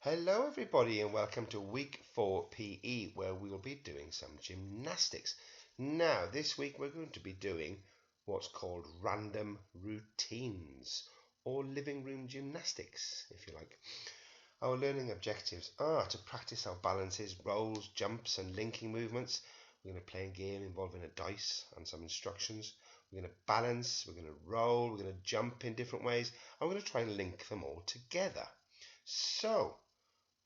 Hello everybody and welcome to week 4 PE where we will be doing some gymnastics. Now this week we're going to be doing what's called random routines or living room gymnastics if you like. Our learning objectives are to practice our balances, rolls, jumps and linking movements. We're going to play a game involving a dice and some instructions. We're going to balance, we're going to roll, we're going to jump in different ways. I'm going to try and link them all together. So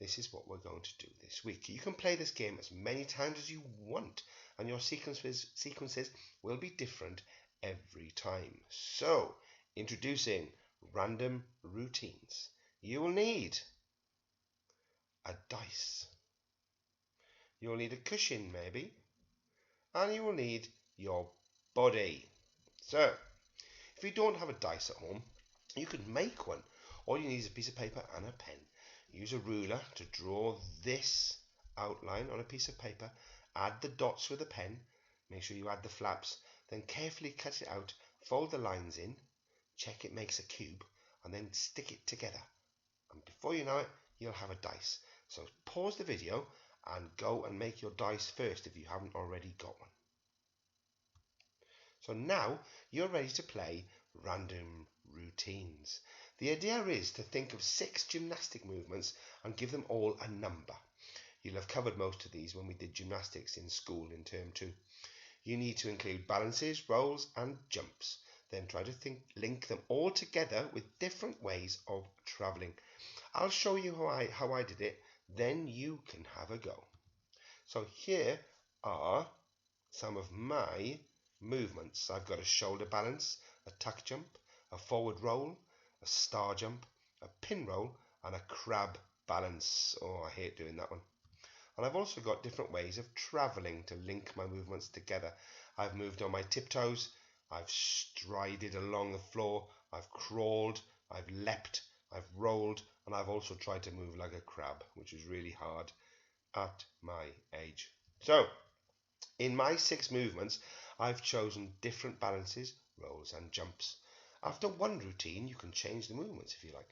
this is what we're going to do this week. You can play this game as many times as you want, and your sequences will be different every time. So, introducing random routines. You will need a dice. You will need a cushion, maybe, and you will need your body. So, if you don't have a dice at home, you can make one. All you need is a piece of paper and a pen. Use a ruler to draw this outline on a piece of paper. Add the dots with a pen. Make sure you add the flaps. Then carefully cut it out. Fold the lines in. Check it makes a cube. And then stick it together. And before you know it, you'll have a dice. So pause the video and go and make your dice first if you haven't already got one. So now you're ready to play random routines. The idea is to think of 6 gymnastic movements and give them all a number. You'll have covered most of these when we did gymnastics in school in term 2. You need to include balances, rolls and jumps. Then try to link them all together with different ways of travelling. I'll show you how I did it, then you can have a go. So here are some of my movements. I've got a shoulder balance, a tuck jump, a forward roll, a star jump, a pin roll and a crab balance. Oh, I hate doing that one. And I've also got different ways of travelling to link my movements together. I've moved on my tiptoes, I've strided along the floor, I've crawled, I've leapt, I've rolled, and I've also tried to move like a crab, which is really hard at my age. So, in my 6 movements, I've chosen different balances, rolls and jumps. After one routine, you can change the movements if you like.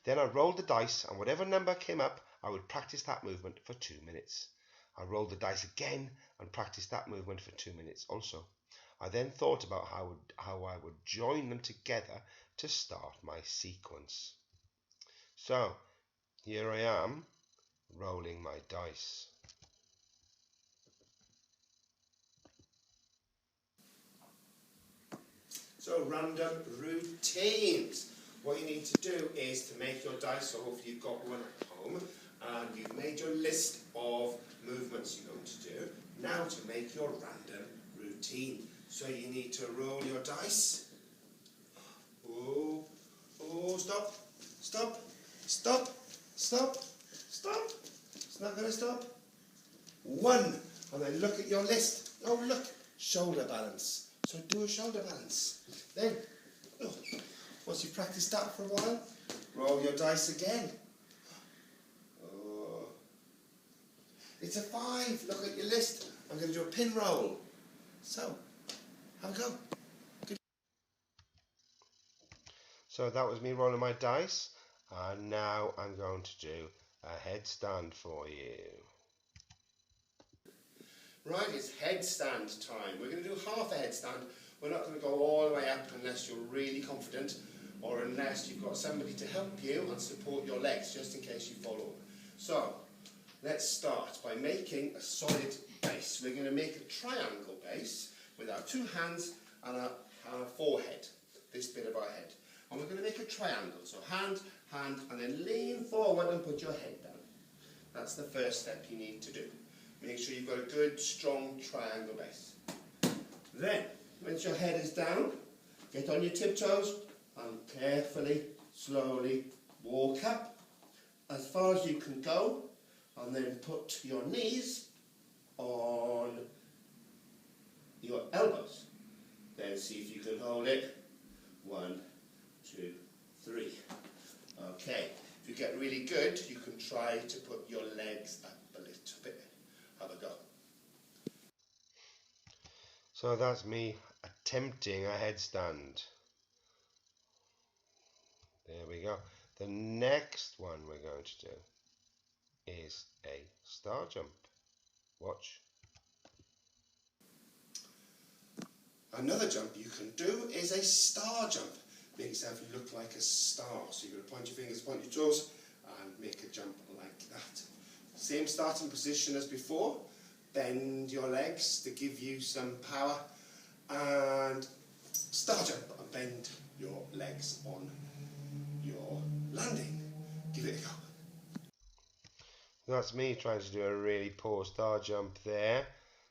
Then I rolled the dice, and whatever number came up, I would practice that movement for 2 minutes. I rolled the dice again and practiced that movement for 2 minutes also. I then thought about how I would join them together to start my sequence. So, here I am, rolling my dice. So random routines. What you need to do is to make your dice, so hopefully you've got one at home, and you've made your list of movements you're going to do. Now to make your random routine. So you need to roll your dice. Oh, stop, stop, stop, stop, stop. It's not going to stop. 1, and then look at your list. Oh look, shoulder balance. So do a shoulder balance. Then, once you've practiced that for a while, roll your dice again. Oh. It's a 5. Look at your list. I'm going to do a pin roll. So, have a go. Good. So that was me rolling my dice. And now I'm going to do a headstand for you. Right, it's headstand time. We're going to do half a headstand. We're not going to go all the way up unless you're really confident or unless you've got somebody to help you and support your legs just in case you fall over. So, let's start by making a solid base. We're going to make a triangle base with our 2 hands and our forehead, this bit of our head. And we're going to make a triangle. So hand, hand, and then lean forward and put your head down. That's the first step you need to do. Make sure you've got a good, strong triangle base. Then, once your head is down, get on your tiptoes and carefully, slowly walk up as far as you can go, and then put your knees on your elbows. Then see if you can hold it. 1, 2, 3. Okay, if you get really good, you can try to put your legs up a little bit. Have a go. So that's me attempting a headstand. There we go. The next one we're going to do is a star jump. Watch. Another jump you can do is a star jump. Make yourself look like a star. So you're going to point your fingers, point your toes, and make a jump like that. Same starting position as before. Bend your legs to give you some power, and star jump and bend your legs on your landing. Give it a go. That's me trying to do a really poor star jump there.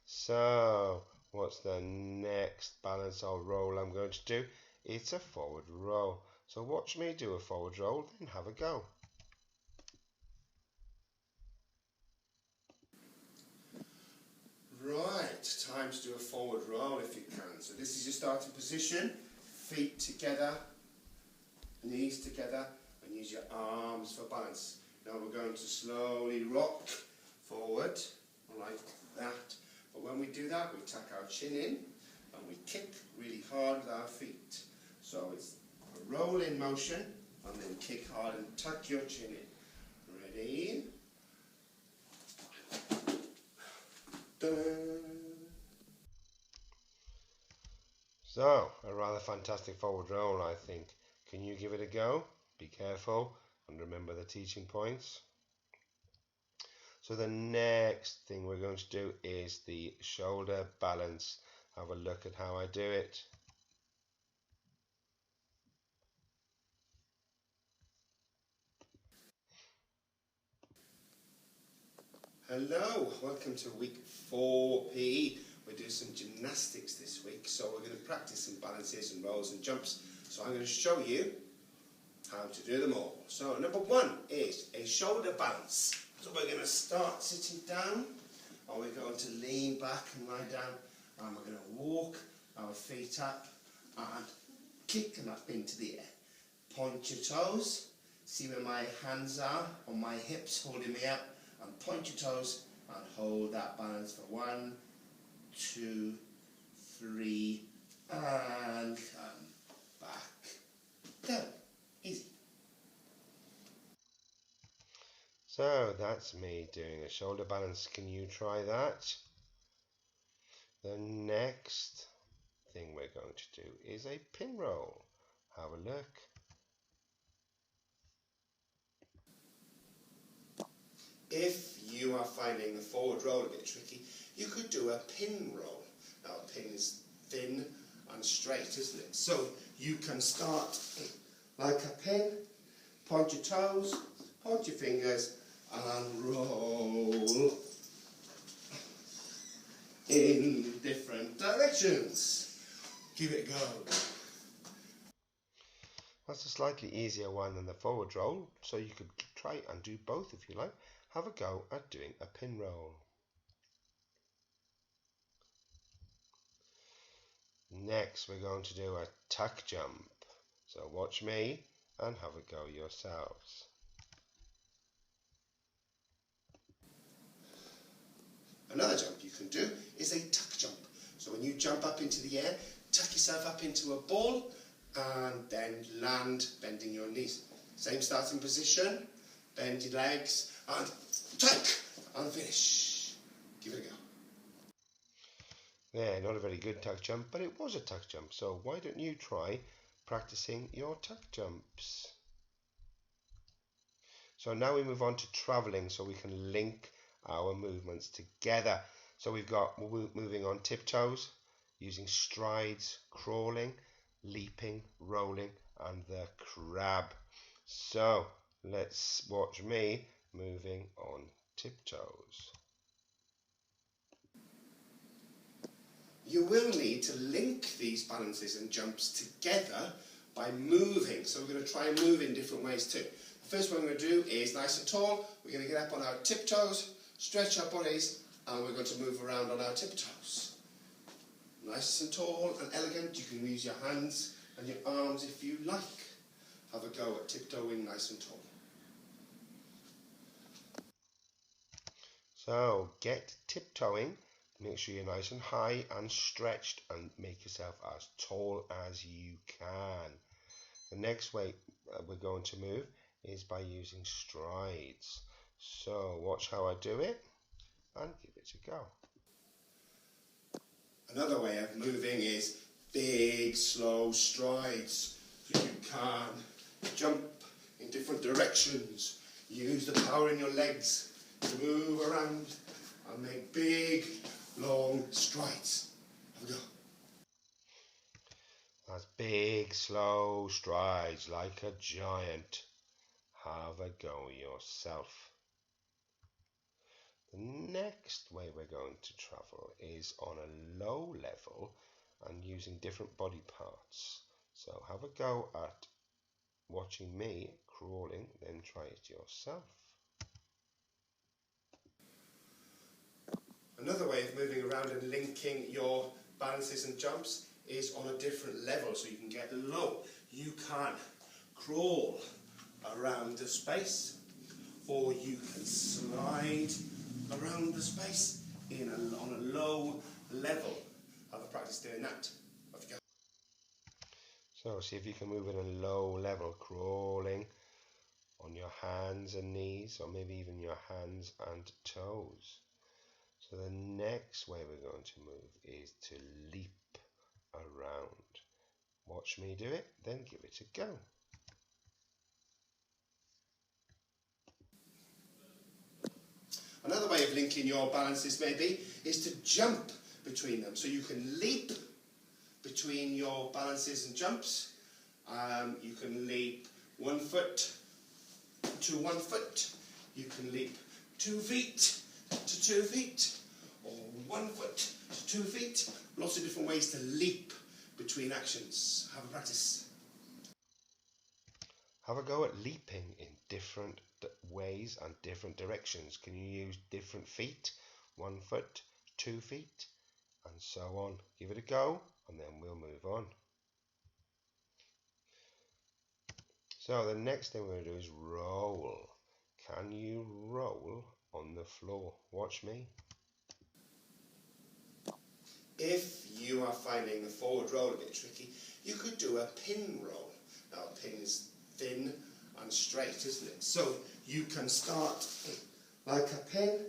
So, what's the next balance or roll I'm going to do? It's a forward roll. So watch me do a forward roll, then have a go. Right, time to do a forward roll if you can. So this is your starting position. Feet together, knees together, and use your arms for balance. Now we're going to slowly rock forward like that. But when we do that, we tuck our chin in and we kick really hard with our feet. So it's a roll in motion and then kick hard and tuck your chin in. Ready? Dun. So, a rather fantastic forward roll, I think. Can you give it a go? Be careful and remember the teaching points. So the next thing we're going to do is the shoulder balance. Have a look at how I do it. Hello, welcome to week 4 PE. We're doing some gymnastics this week, so we're going to practice some balances and rolls and jumps. So I'm going to show you how to do them all. So number 1 is a shoulder balance. So we're going to start sitting down, and we're going to lean back and lie down, and we're going to walk our feet up and kick them up into the air. Point your toes, see where my hands are on my hips holding me up, and point your toes and hold that balance for 1, 2, 3, and come back down. Easy. So that's me doing a shoulder balance. Can you try that? The next thing we're going to do is a pin roll. Have a look. If you are finding the forward roll a bit tricky, you could do a pin roll. Now a pin is thin and straight, isn't it? So you can start like a pin, point your toes, point your fingers, and roll in different directions. Give it a go. That's a slightly easier one than the forward roll, so you could try and do both if you like. Have a go at doing a pin roll. Next, we're going to do a tuck jump. So watch me and have a go yourselves. Another jump you can do is a tuck jump. So when you jump up into the air, tuck yourself up into a ball and then land bending your knees. Same starting position, bend your legs and tuck and finish. Give it a go. Yeah, not a very good tuck jump, but it was a tuck jump. So why don't you try practicing your tuck jumps? So now we move on to traveling so we can link our movements together. So we've got moving on tiptoes, using strides, crawling, leaping, rolling, and the crab. So let's watch me moving on tiptoes. You will need to link these balances and jumps together by moving. So we're going to try and move in different ways too. The first one we're going to do is nice and tall. We're going to get up on our tiptoes, stretch our bodies, and we're going to move around on our tiptoes. Nice and tall and elegant. You can use your hands and your arms if you like. Have a go at tiptoeing nice and tall. So get tiptoeing. Make sure you're nice and high and stretched and make yourself as tall as you can. The next way we're going to move is by using strides. So watch how I do it and give it a go. Another way of moving is big, slow strides. So you can jump in different directions. Use the power in your legs to move around and make big, long strides. Have a go. That's big, slow strides like a giant. Have a go yourself. The next way we're going to travel is on a low level and using different body parts. So have a go at watching me crawling, then try it yourself. Another way of moving around and linking your balances and jumps is on a different level, so you can get low. You can crawl around the space, or you can slide around the space on a low level. Have a practice doing that. Off you go. So see if you can move in a low level, crawling on your hands and knees, or maybe even your hands and toes. So the next way we're going to move is to leap around. Watch me do it, then give it a go. Another way of linking your balances maybe is to jump between them. So you can leap between your balances and jumps. You can leap 1 foot to 1 foot. You can leap 2 feet to 2 feet, or 1 foot to 2 feet. Lots of different ways to leap between actions. Have a practice. Have a go at leaping in different ways and different directions. Can you use different feet? 1 foot, 2 feet, and so on. Give it a go and then we'll move on. So the next thing we're going to do is roll. Can you roll on the floor? Watch me. If you are finding the forward roll a bit tricky, you could do a pin roll. Now a pin is thin and straight, isn't it? So you can start like a pin,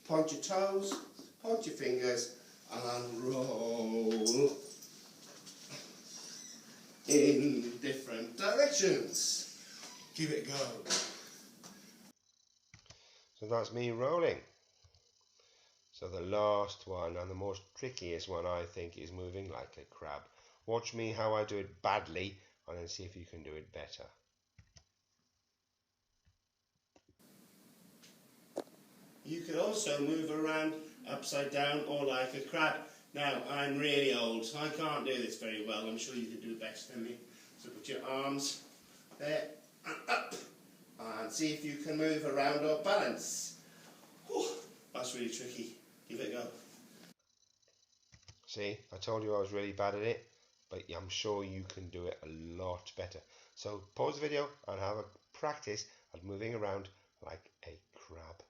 point your toes, point your fingers and roll in different directions. Give it a go. So that's me rolling. So the last one and the most trickiest one I think is moving like a crab. Watch me how I do it badly and then see if you can do it better. You can also move around upside down or like a crab. Now, I'm really old, so I can't do this very well. I'm sure you can do it better than me. So put your arms there and up, and see if you can move around or balance. Whew, that's really tricky. Give it a go. See, I told you I was really bad at it, but I'm sure you can do it a lot better. So pause the video and have a practice at moving around like a crab.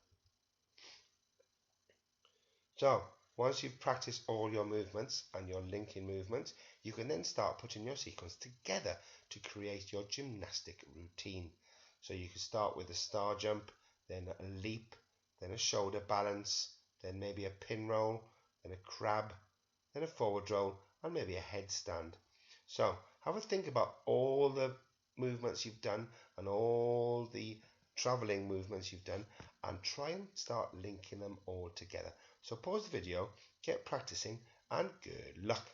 So once you've practiced all your movements and your linking movements, you can then start putting your sequence together to create your gymnastic routine. So you can start with a star jump, then a leap, then a shoulder balance, then maybe a pin roll, then a crab, then a forward roll, and maybe a headstand. So have a think about all the movements you've done and all the traveling movements you've done, and try and start linking them all together. So pause the video, get practicing, and good luck.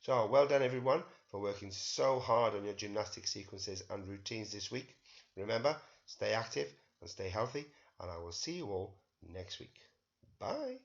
So well done everyone for working so hard on your gymnastic sequences and routines this week. Remember, stay active and stay healthy, and I will see you all next week. Bye.